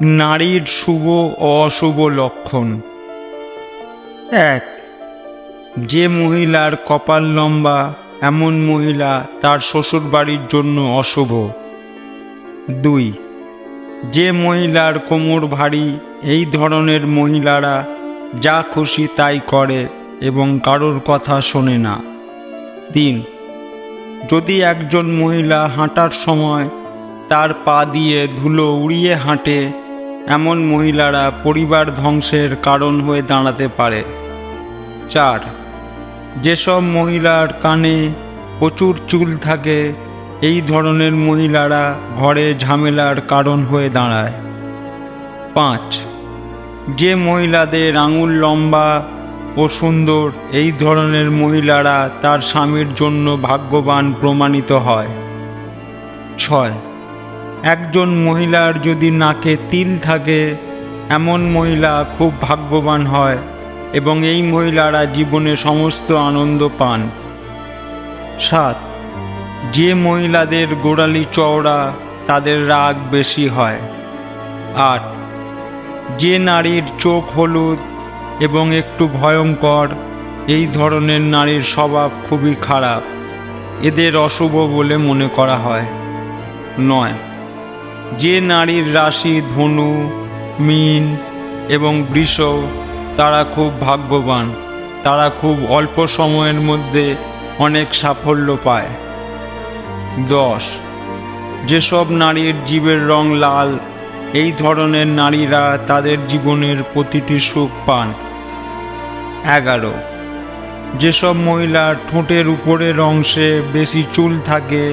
নারীর শুভ ও অশুভ লক্ষণ। 1. যে মহিলার কপাল লম্বা এমন মহিলা তার শ্বশুরবাড়ির জন্য অশুভ। 2. যে মহিলার কোমর ভারী এই ধরনের মহিলারা যা খুশি তাই করে এবং কারোর কথা শোনে না। 3. যদি একজন মহিলা হাঁটার সময় তার পা দিয়ে ধুলো উড়িয়ে হাঁটে, এমন মহিলারা পরিবার ধ্বংসের কারণ হয়ে দাঁড়াতে পারে। 4. যেসব মহিলার কানে প্রচুর চুল থাকে, এই ধরনের মহিলারা ঘরে ঝামেলার কারণ হয়ে দাঁড়ায়। 5. যে মহিলাদের আঙুল লম্বা ও সুন্দর, এই ধরনের মহিলারা তার স্বামীর জন্য ভাগ্যবান প্রমাণিত হয়। 6. একজন মহিলার যদি নাকে তিল থাকে, এমন মহিলা খুব ভাগ্যবান হয় এবং এই মহিলারা জীবনে সমস্ত আনন্দ পান। 7. যে মহিলাদের গোড়ালি চওড়া তাদের রাগ বেশি হয়। 8. যে নারীর চোখ হলুদ এবং একটু ভয়ঙ্কর, এই ধরনের নারীর স্বভাব খুবই খারাপ, এদের অশুভ বলে মনে করা হয়। 9. যে নারীর রাশি ধনু, মীন এবং বৃষ, তারা খুব ভাগ্যবান, তারা খুব অল্প সময়ের মধ্যে অনেক সাফল্য পায়। 10. যেসব নারীর জীবের রং লাল, এই ধরনের নারীরা তাদের জীবনের প্রতিটি সুখ পান। 11. যেসব মহিলার ঠোঁটের উপরের অংশে বেশি চুল থাকে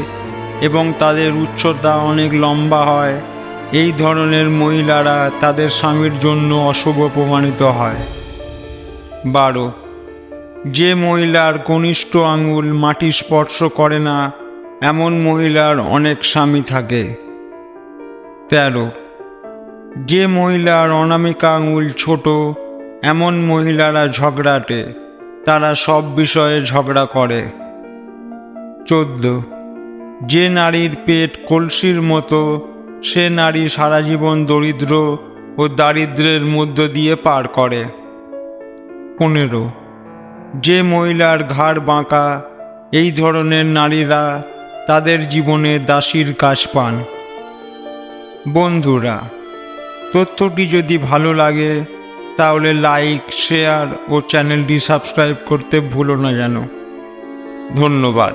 এবং তাদের উচ্চতা অনেক লম্বা হয়, এই ধরনের মহিলারা তাদের স্বামীর জন্য অশুভ প্রমাণিত হয়। 12. যে মহিলার কনিষ্ঠ আঙুল মাটি স্পর্শ করে না, এমন মহিলার অনেক স্বামী থাকে। 13. যে মহিলার অনামিকা আঙুল ছোট, এমন মহিলারা ঝগড়াটে, তারা সব বিষয়ে ঝগড়া করে। 14. যে নারীর পেট কলসির মতো, সে নারী সারা জীবন দরিদ্র ও দারিদ্র্যের মধ্য দিয়ে পার করে। 15. যে মহিলার ঘাড় বাঁকা, এই ধরনের নারীরা তাদের জীবনে দাসীর কাজ পান। বন্ধুরা, তথ্যটি যদি ভালো লাগে তাহলে লাইক, শেয়ার ও চ্যানেলটি সাবস্ক্রাইব করতে ভুলো না যেন। ধন্যবাদ।